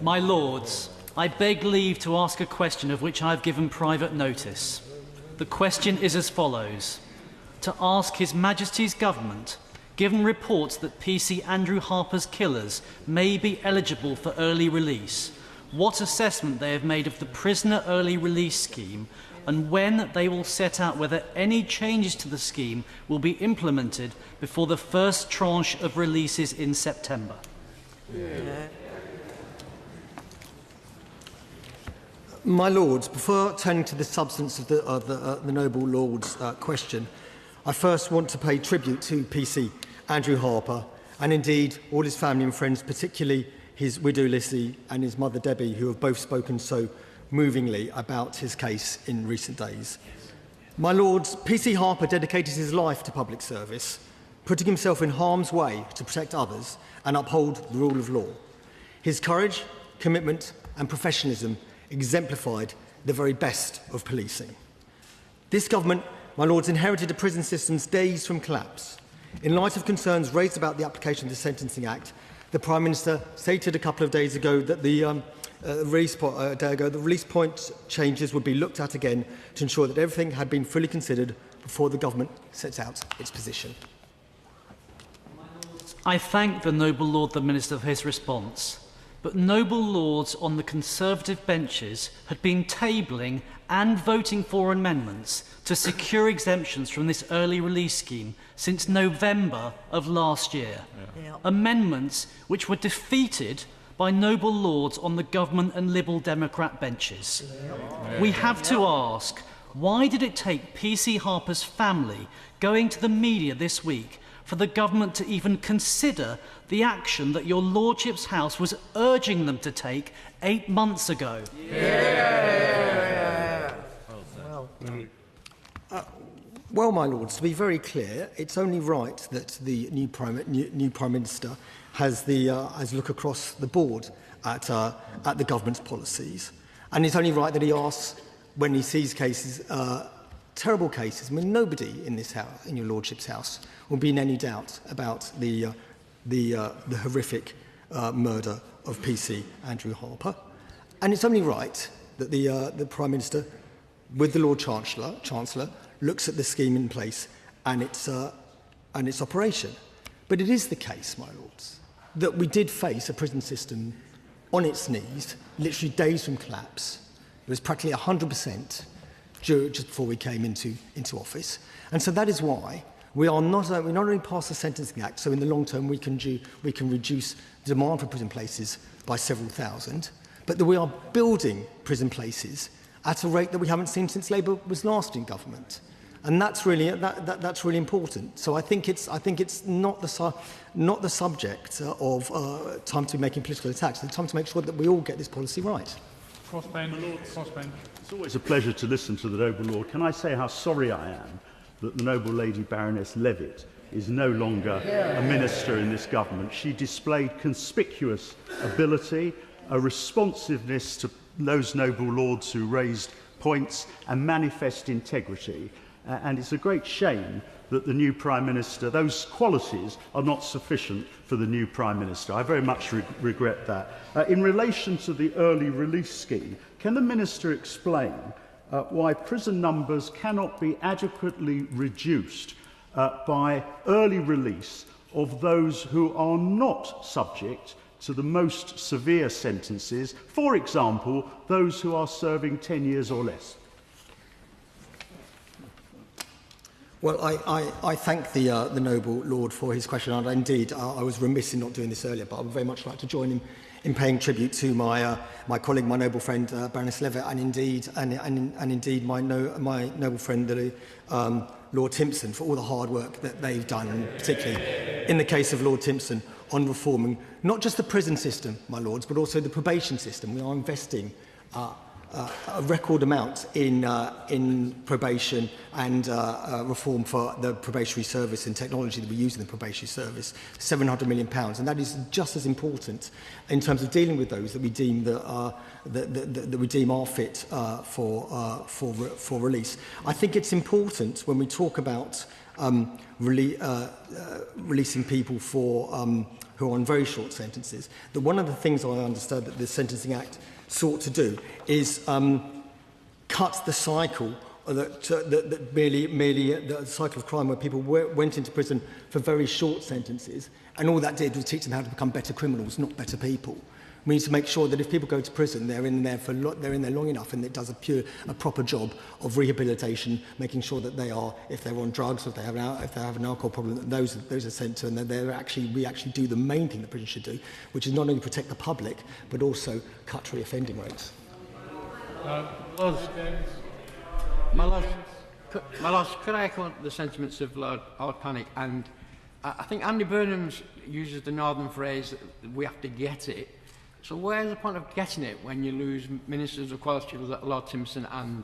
My Lords, I beg leave to ask a question of which I have given private notice. The question is as follows. To ask His Majesty's Government, given reports that PC Andrew Harper's killers may be eligible for early release, what assessment they have made of the prisoner early release scheme and when they will set out whether any changes to the scheme will be implemented before the first tranche of releases in September. Yeah. My Lords, before turning to the substance of the Noble Lord's question, I first want to pay tribute to PC Andrew Harper and indeed all his family and friends, particularly his widow Lissy and his mother Debbie, who have both spoken so movingly about his case in recent days. My Lords, PC Harper dedicated his life to public service, putting himself in harm's way to protect others and uphold the rule of law. His courage, commitment and professionalism exemplified the very best of policing. This government, my Lords, inherited a prison system's days from collapse. In light of concerns raised about the application of the Sentencing Act, the Prime Minister stated a couple of days ago that the release point changes would be looked at again to ensure that everything had been fully considered before the government sets out its position. I thank the Noble Lord the Minister for his response, but Noble Lords on the Conservative benches had been tabling and voting for amendments to secure exemptions from this early release scheme since November of last year. Yeah. Amendments which were defeated by Noble Lords on the Government and Liberal Democrat benches. We have to ask, why did it take PC Harper's family going to the media this week for the government to even consider the action that your Lordship's House was urging them to take 8 months ago? Well, my Lords, to be very clear, it's only right that the new Prime Minister has look across the board at the government's policies, and it's only right that he asks when he sees cases, terrible cases. I mean, nobody in this house, in your Lordship's House, will be in any doubt about the horrific murder of PC Andrew Harper, and it's only right that the Prime Minister, with the Lord Chancellor, looks at the scheme in place and its operation. But it is the case, my Lords, that we did face a prison system on its knees, literally days from collapse. It was practically 100% just before we came into office. And so that is why we not only passed the Sentencing Act, so in the long term we can reduce demand for prison places by several thousand, but that we are building prison places at a rate that we haven't seen since Labour was last in government. And that's really important. So I think it's not the subject of time to be making political attacks. It's time to make sure that we all get this policy right. Crossbench. It's always a pleasure to listen to the Noble Lord. Can I say how sorry I am that the Noble Lady Baroness Levitt is no longer a minister in this government. She displayed conspicuous ability, a responsiveness to those noble lords who raised points and manifest integrity. And it's a great shame that the new Prime Minister, those qualities are not sufficient for the new Prime Minister. I very much regret that. In relation to the early release scheme, can the Minister explain why prison numbers cannot be adequately reduced by early release of those who are not subject to the most severe sentences, for example, those who are serving 10 years or less? Well, I thank the Noble Lord for his question, and indeed I was remiss in not doing this earlier, but I would very much like to join him in paying tribute to my colleague, my noble friend Baroness Levitt, and indeed my noble friend Lord Timpson for all the hard work that they've done, and particularly in the case of Lord Timpson on reforming not just the prison system, my Lords, but also the probation system. We are investing a record amount in probation and reform for the probationary service and technology that we use in the probationary service, £700 million, and that is just as important in terms of dealing with those that we deem that we deem are fit for release. I think it's important when we talk about releasing people for who are on very short sentences, that one of the things I understand that the Sentencing Act sought to do is cut the cycle that merely the cycle of crime where people went into prison for very short sentences, and all that did was teach them how to become better criminals, not better people. We need to make sure that if people go to prison, they're in there long enough, and it does a proper job of rehabilitation, making sure that they are, if they're on drugs, or if they have an alcohol problem, that those are sent to, and that we actually do the main thing that prison should do, which is not only protect the public, but also cut reoffending rates. My Lords, could I echo the sentiments of Lord Panic? And I think Andy Burnham uses the northern phrase, we have to get it. So where's the point of getting it when you lose ministers of quality, Lord Timpson and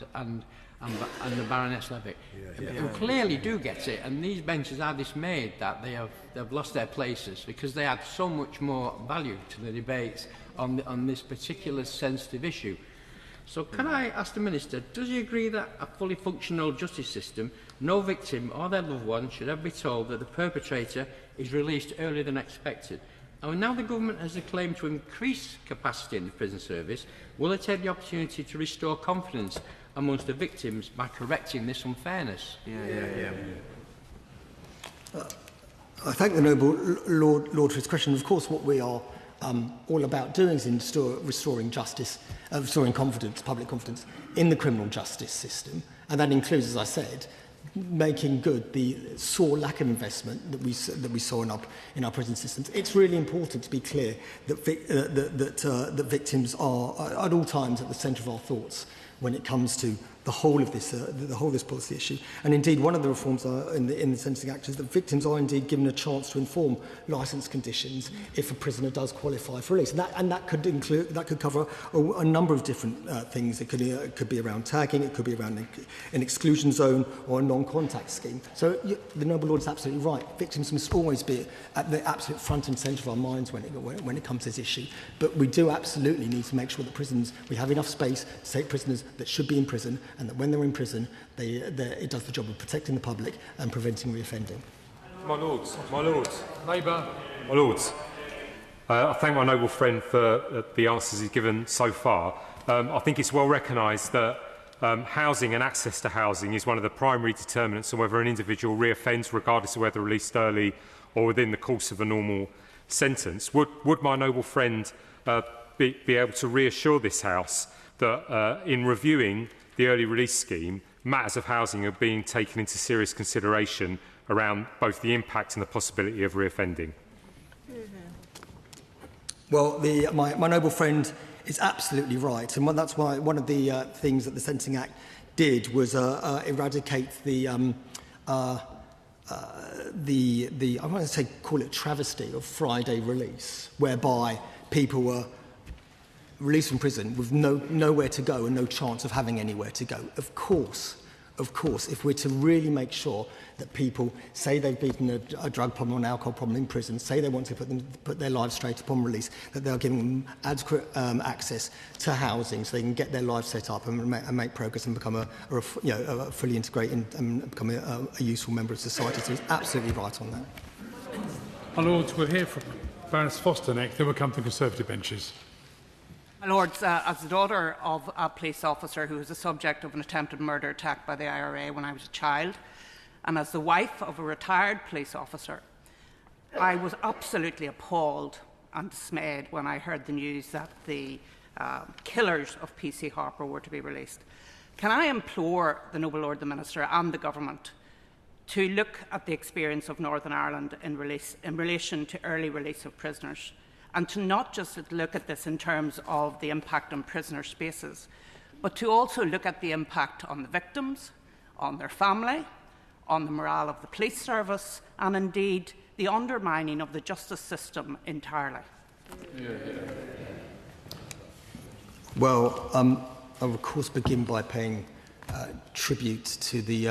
the Baroness Levitt, who clearly do get it, and these benches are dismayed that they've lost their places because they add so much more value to the debates on this particular sensitive issue. So can I ask the Minister, does he agree that a fully functional justice system, no victim or their loved one should ever be told that the perpetrator is released earlier than expected? And now the Government has a claim to increase capacity in the prison service, will it take the opportunity to restore confidence amongst the victims by correcting this unfairness? I thank the noble Lord for his question. Of course, what we are all about doing is restoring justice, restoring confidence, public confidence in the criminal justice system, and that includes, as I said, making good the sore lack of investment that we saw in our prison systems. It's really important to be clear that that victims are at all times at the centre of our thoughts when it comes to the whole of this policy issue. And indeed, one of the reforms in the Sentencing Act is that victims are indeed given a chance to inform licence conditions if a prisoner does qualify for release. And that could cover a number of different things. It could be around tagging, it could be around an exclusion zone or a non-contact scheme. So the noble Lord is absolutely right. Victims must always be at the absolute front and centre of our minds when it comes to this issue. But we do absolutely need to make sure that prisons, we have enough space to take prisoners that should be in prison, and that when they're in prison, it does the job of protecting the public and preventing reoffending. My Lords. Labour. My Lords. I thank my noble friend for the answers he's given so far. I think it's well recognised that housing and access to housing is one of the primary determinants of whether an individual reoffends, regardless of whether released early or within the course of a normal sentence. Would my noble friend be able to reassure this House that in reviewing the early release scheme, matters of housing are being taken into serious consideration around both the impact and the possibility of reoffending? Well, my noble friend is absolutely right, and that's why one of the things that the Sentencing Act did was eradicate the I want to say call it travesty of Friday release, whereby people were released from prison with nowhere to go and no chance of having anywhere to go. Of course, if we're to really make sure that people say they've beaten a drug problem or an alcohol problem in prison, say they want to put their lives straight upon release, that they are giving them adequate access to housing so they can get their lives set up and make progress and become a fully integrated and become a useful member of society. So he's absolutely right on that. My Lords, we'll hear from Baroness Foster next, then we'll come to the Conservative benches. My Lords, as the daughter of a police officer who was the subject of an attempted murder attack by the IRA when I was a child, and as the wife of a retired police officer, I was absolutely appalled and dismayed when I heard the news that the killers of PC Harper were to be released. Can I implore the noble Lord the Minister and the Government to look at the experience of Northern Ireland in relation to early release of prisoners, and to not just look at this in terms of the impact on prisoner spaces, but to also look at the impact on the victims, on their family, on the morale of the police service, and indeed the undermining of the justice system entirely. Well, I will of course begin by paying tribute to the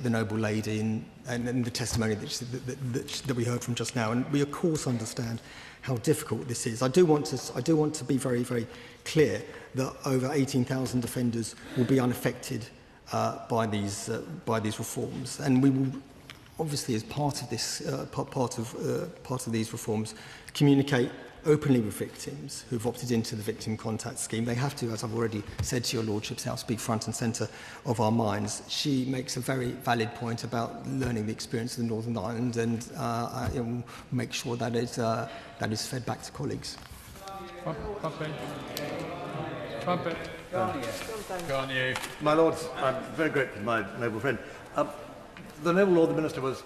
noble lady and the testimony that we heard from just now, and we of course understand how difficult this is. I do want to be very, very clear that over 18,000 offenders will be unaffected by these reforms, and we will obviously, as part of this, part of these reforms, communicate openly with victims who've opted into the victim contact scheme. They have to, as I've already said to your Lordship's House, be front and centre of our minds. She makes a very valid point about learning the experience of the Northern Ireland, and we'll make sure that that is fed back to colleagues. My Lords, I'm very grateful to my noble friend. The noble Lord the Minister was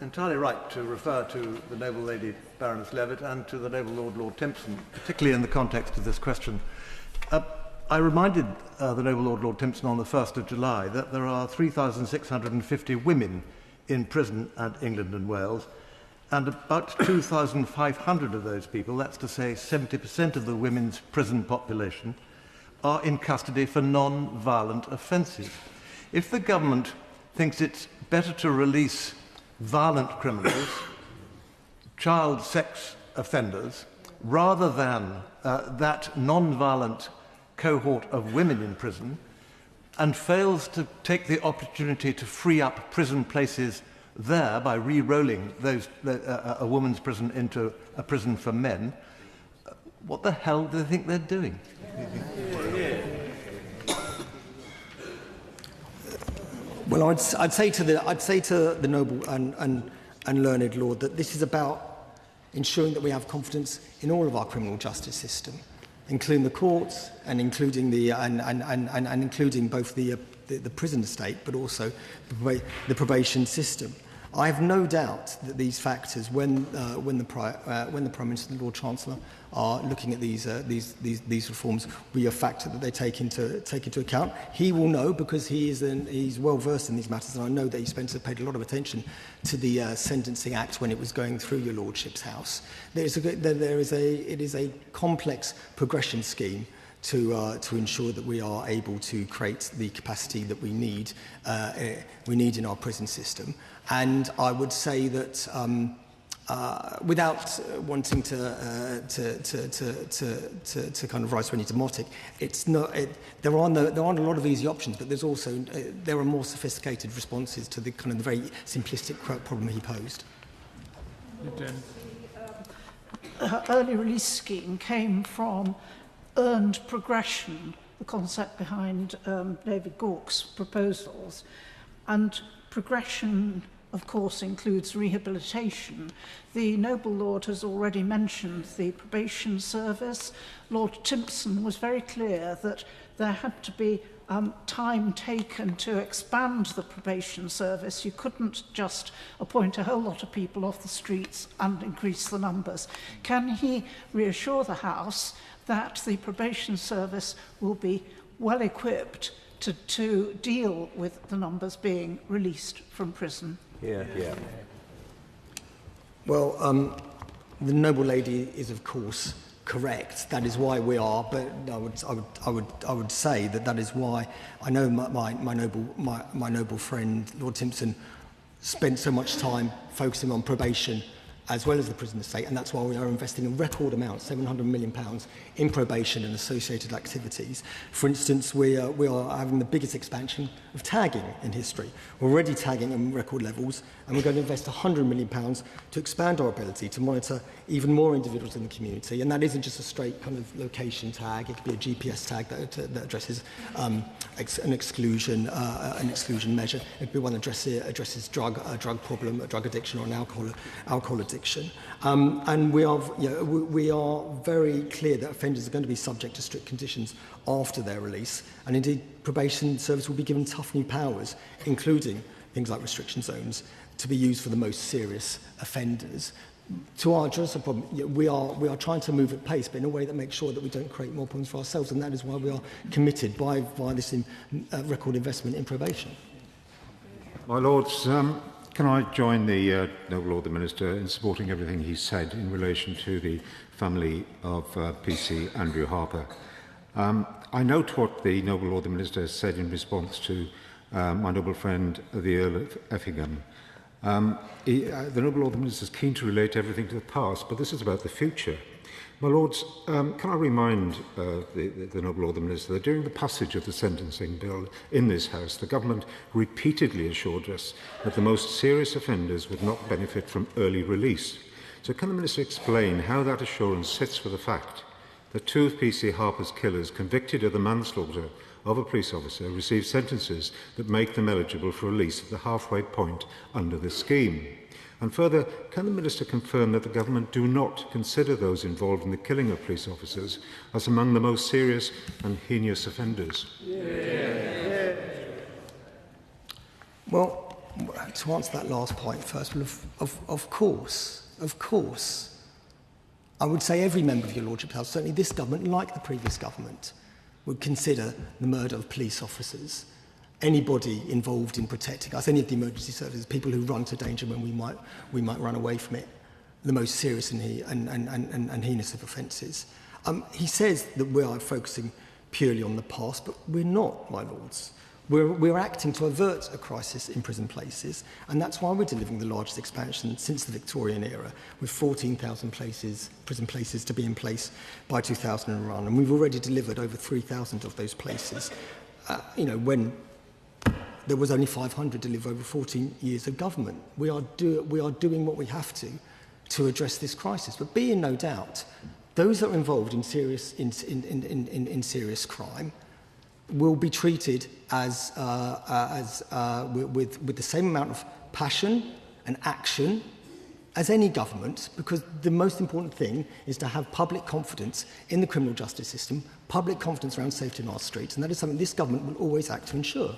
entirely right to refer to the noble Lady Baroness Levitt and to the noble Lord Timpson, particularly in the context of this question. I reminded the noble Lord Timpson on the 1st of July that there are 3,650 women in prison at England and Wales, and about 2,500 of those people, that's to say 70% of the women's prison population, are in custody for non-violent offences. If the government thinks it's better to release violent criminals, child sex offenders, rather than that non-violent cohort of women in prison, and fails to take the opportunity to free up prison places there by re-rolling a woman's prison into a prison for men, what the hell do they think they're doing? Well, I'd say to the noble and learned Lord that this is about ensuring that we have confidence in all of our criminal justice system, including the courts and including including both the prison estate, but also the probation system. I have no doubt that these factors, when the Prime Minister and the Lord Chancellor are looking at these reforms, will be a factor that they take into account. He will know, because he's well versed in these matters, and I know that he paid a lot of attention to the Sentencing Act when it was going through your Lordship's House. It is a complex progression scheme to ensure that we are able to create the capacity that we need in our prison system. And I would say that without wanting to kind of rise to any demotic, there aren't a lot of easy options, but there are more sophisticated responses to the kind of the very simplistic problem he posed. Early release scheme came from earned progression, the concept behind David Gauke's proposals. And progression, of course, includes rehabilitation. The noble Lord has already mentioned the probation service. Lord Timpson was very clear that there had to be time taken to expand the probation service. You couldn't just appoint a whole lot of people off the streets and increase the numbers. Can he reassure the House that the probation service will be well equipped to deal with the numbers being released from prison? Yeah. Well, the noble lady is, of course, correct. That is why we are. But I would say that is why I know my noble friend Lord Timpson spent so much time focusing on probation as well as the prison estate, and that's why we are investing a record amount, £700 million, in probation and associated activities. For instance, we are having the biggest expansion of tagging in history. We're already tagging on record levels, and we're going to invest £100 million to expand our ability to monitor even more individuals in the community. And that isn't just a straight kind of location tag. It could be a GPS tag that addresses an exclusion measure. It could be one that addresses drug problem, a drug addiction, or an alcohol addiction. And we are very clear that offenders are going to be subject to strict conditions after their release, and indeed probation service will be given tough new powers, including things like restriction zones, to be used for the most serious offenders. To address the problem, we are trying to move at pace, but in a way that makes sure that we don't create more problems for ourselves, and that is why we are committed by this record investment in probation. My Lords, can I join the noble Lord the Minister in supporting everything he said in relation to the family of PC Andrew Harper? I note what the noble Lord the Minister said in response to my noble friend the Earl of Effingham. The noble Lord the Minister is keen to relate everything to the past, but this is about the future. My Lords, can I remind the Noble Lord the Minister that during the passage of the sentencing bill in this House, the Government repeatedly assured us that the most serious offenders would not benefit from early release. So can the Minister explain how that assurance sits with the fact that two of PC Harper's killers convicted of the manslaughter of a police officer received sentences that make them eligible for release at the halfway point under the scheme? And further, can the Minister confirm that the Government do not consider those involved in the killing of police officers as among the most serious and heinous offenders? Well, to answer that last point first, well, of course, I would say every member of your Lordship's House, certainly this government, like the previous government, would consider the murder of police officers, anybody involved in protecting us, any of the emergency services, people who run to danger when we might run away from it, the most serious and heinous of offences. He says that we are focusing purely on the past, but we're not, my lords. We're acting to avert a crisis in prison places, and that's why we're delivering the largest expansion since the Victorian era, with 14,000 prison places to be in place by 2001, and we've already delivered over 3,000 of those places. When there was only 500 delivered over 14 years of government. We are doing what we have to address this crisis. But be in no doubt, those that are involved in serious crime will be treated as with the same amount of passion and action as any government, because the most important thing is to have public confidence in the criminal justice system, public confidence around safety in our streets, and that is something this government will always act to ensure.